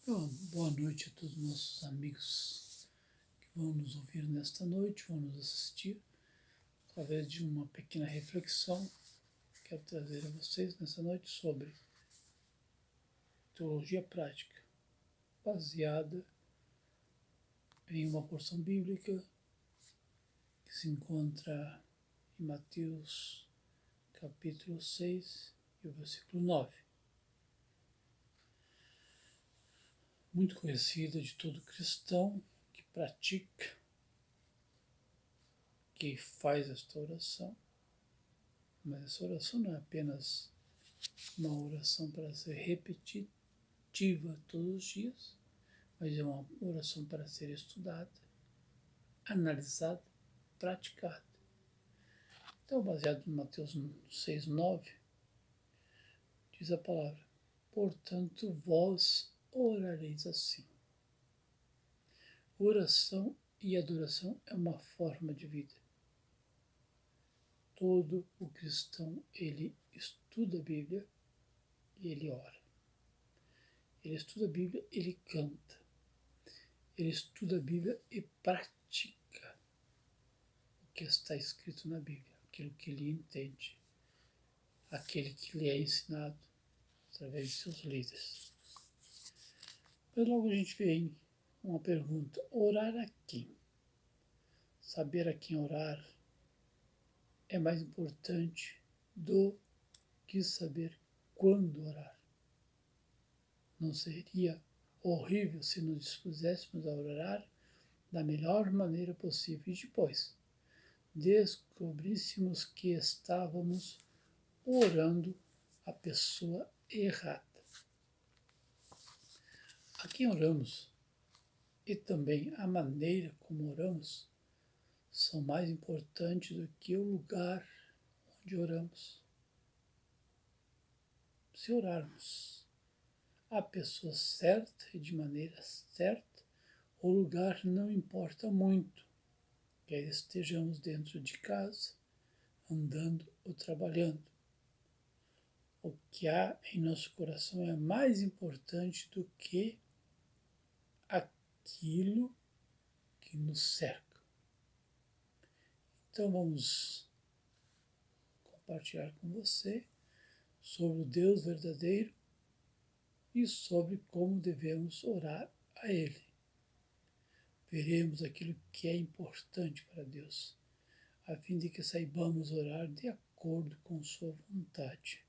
Então, boa noite a todos os nossos amigos que vão nos ouvir nesta noite, vão nos assistir, através de uma pequena reflexão que quero trazer a vocês nessa noite sobre teologia prática, baseada em uma porção bíblica que se encontra em Mateus capítulo 6 e o versículo 9. Muito conhecida de todo cristão que pratica, que faz esta oração. Mas essa oração não é apenas uma oração para ser repetitiva todos os dias, mas é uma oração para ser estudada, analisada, praticada. Então, baseado em Mateus 6:9, diz a palavra: portanto, vós orareis assim. Oração e adoração é uma forma de vida. Todo o cristão, ele estuda a Bíblia e ele ora. Ele estuda a Bíblia, ele canta. Ele estuda a Bíblia e pratica o que está escrito na Bíblia, aquilo que ele entende, aquele que lhe é ensinado através de seus líderes. Mas logo a gente vem uma pergunta: orar a quem? Saber a quem orar é mais importante do que saber quando orar. Não seria horrível se nos dispuséssemos a orar da melhor maneira possível e depois descobríssemos que estávamos orando a pessoa errada? A quem oramos e também a maneira como oramos são mais importantes do que o lugar onde oramos. Se orarmos a pessoa certa e de maneira certa, o lugar não importa muito, quer estejamos dentro de casa, andando ou trabalhando. O que há em nosso coração é mais importante do que aquilo que nos cerca. Então vamos compartilhar com você sobre o Deus verdadeiro e sobre como devemos orar a Ele. Veremos aquilo que é importante para Deus, a fim de que saibamos orar de acordo com sua vontade.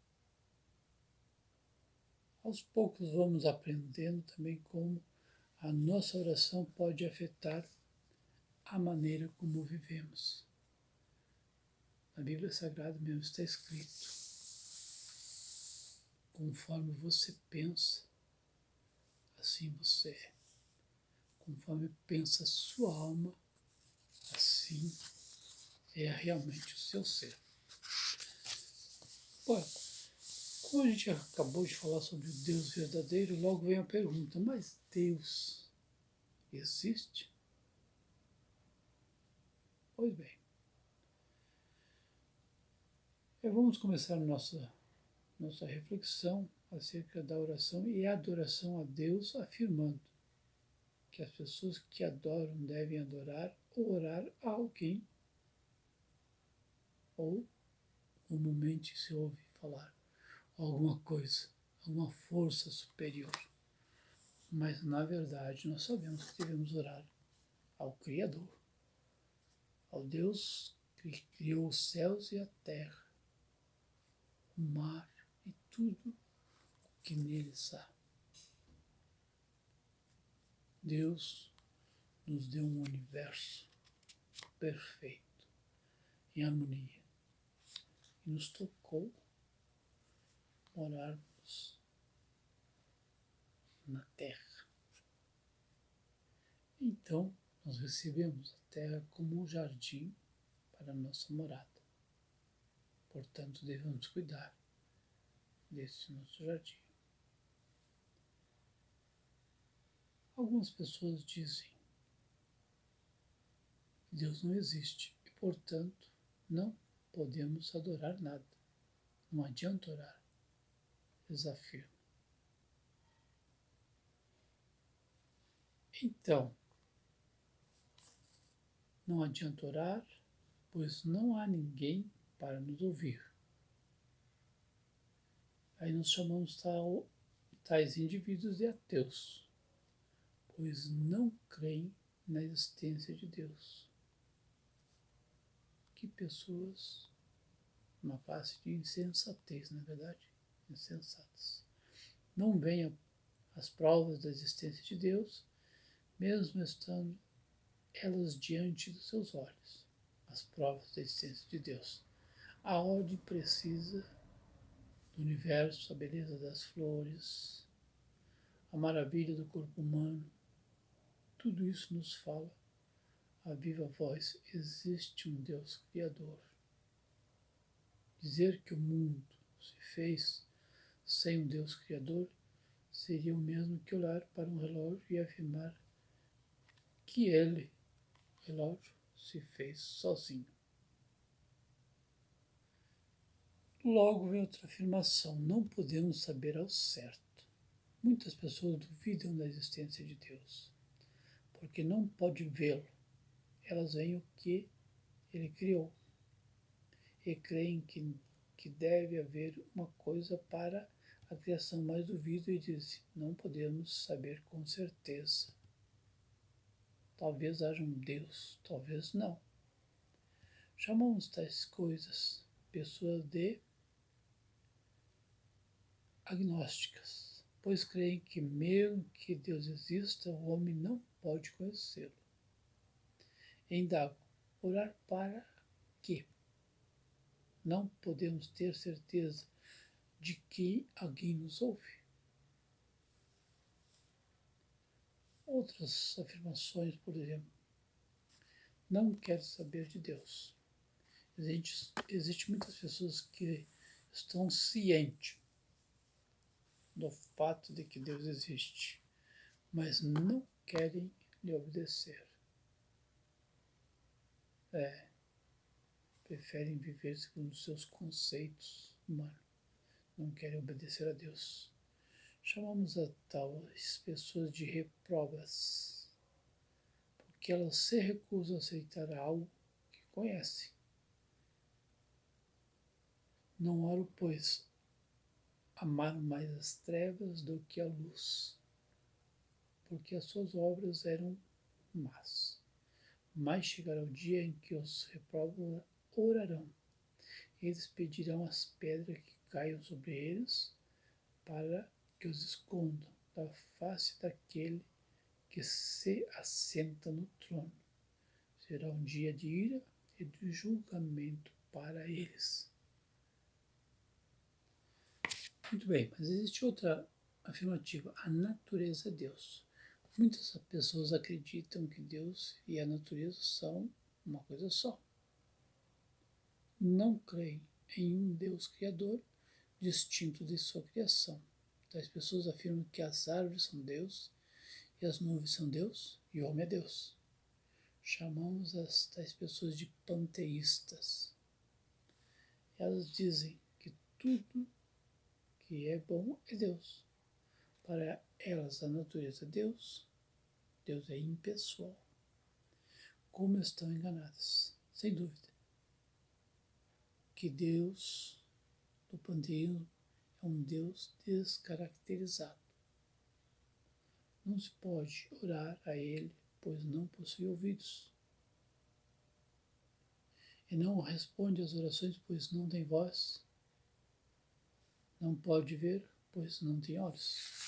Aos poucos vamos aprendendo também como a nossa oração pode afetar a maneira como vivemos. Na Bíblia Sagrada mesmo está escrito: conforme você pensa, assim você é. Conforme pensa a sua alma, assim é realmente o seu ser. Ora, como a gente acabou de falar sobre o Deus verdadeiro, logo vem a pergunta: mas Deus existe? Pois bem, vamos começar nossa reflexão acerca da oração e adoração a Deus, afirmando que as pessoas que adoram devem adorar ou orar a alguém, ou comumente se ouve falar alguma coisa, alguma força superior. Mas, na verdade, nós sabemos que devemos orar ao Criador, ao Deus que criou os céus e a terra, o mar e tudo o que neles há. Deus nos deu um universo perfeito, em harmonia, e nos tocou morarmos na terra. Então, nós recebemos a terra como um jardim para a nossa morada. Portanto, devemos cuidar desse nosso jardim. Algumas pessoas dizem que Deus não existe e, portanto, não podemos adorar nada. Não adianta orar. Eles afirmam. Então, não adianta orar, pois não há ninguém para nos ouvir. Aí nós chamamos tais indivíduos de ateus, pois não creem na existência de Deus. Que pessoas, uma classe de insensatez, na verdade, insensatas. Não veem as provas da existência de Deus, mesmo estando elas diante dos seus olhos, as provas da existência de Deus. A ordem precisa do universo, a beleza das flores, a maravilha do corpo humano, tudo isso nos fala a viva voz: existe um Deus Criador. Dizer que o mundo se fez sem um Deus Criador seria o mesmo que olhar para um relógio e afirmar que ele, o relógio, se fez sozinho. Logo vem outra afirmação: não podemos saber ao certo. Muitas pessoas duvidam da existência de Deus, porque não pode vê-lo. Elas veem o que ele criou e creem que deve haver uma coisa para a criação, mas duvidam e dizem: não podemos saber com certeza. Talvez haja um Deus, talvez não. Chamamos tais coisas pessoas de agnósticas, pois creem que mesmo que Deus exista, o homem não pode conhecê-lo. Indago: orar para quê? Não podemos ter certeza de que alguém nos ouve. Outras afirmações, por exemplo: não quero saber de Deus. Existem muitas pessoas que estão cientes do fato de que Deus existe, mas não querem lhe obedecer. Preferem viver segundo seus conceitos humanos, não querem obedecer a Deus. Chamamos a tais pessoas de reprobas, porque elas se recusam a aceitar algo que conhecem. Não oro, pois amaram mais as trevas do que a luz, porque as suas obras eram más. Mas chegará o dia em que os reprobos orarão. Eles pedirão as pedras que caiam sobre eles para que os escondam da face daquele que se assenta no trono. Será um dia de ira e de julgamento para eles. Muito bem, mas existe outra afirmativa: a natureza é Deus. Muitas pessoas acreditam que Deus e a natureza são uma coisa só. Não creem em um Deus criador distinto de sua criação. Tais pessoas afirmam que as árvores são Deus, e as nuvens são Deus, e o homem é Deus. Chamamos tais pessoas de panteístas. Elas dizem que tudo que é bom é Deus. Para elas, a natureza é Deus. Deus é impessoal. Como estão enganadas? Sem dúvida. Que Deus do panteísmo é um Deus descaracterizado. Não se pode orar a Ele, pois não possui ouvidos. E não responde às orações, pois não tem voz. Não pode ver, pois não tem olhos.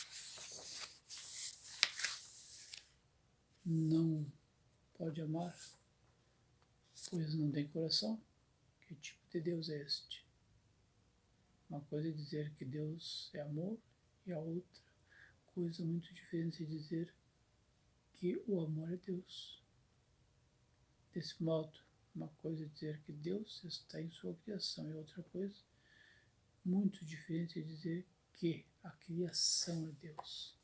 Não pode amar, pois não tem coração. Que tipo de Deus é este? Uma coisa é dizer que Deus é amor, e a outra coisa muito diferente é dizer que o amor é Deus. Desse modo, uma coisa é dizer que Deus está em sua criação, e outra coisa muito diferente é dizer que a criação é Deus.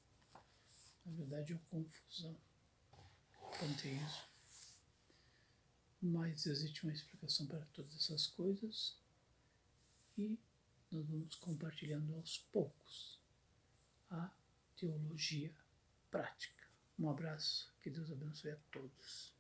Na verdade, é uma confusão, panteísmo. Mas existe uma explicação para todas essas coisas e nós vamos compartilhando aos poucos a teologia prática. Um abraço, que Deus abençoe a todos.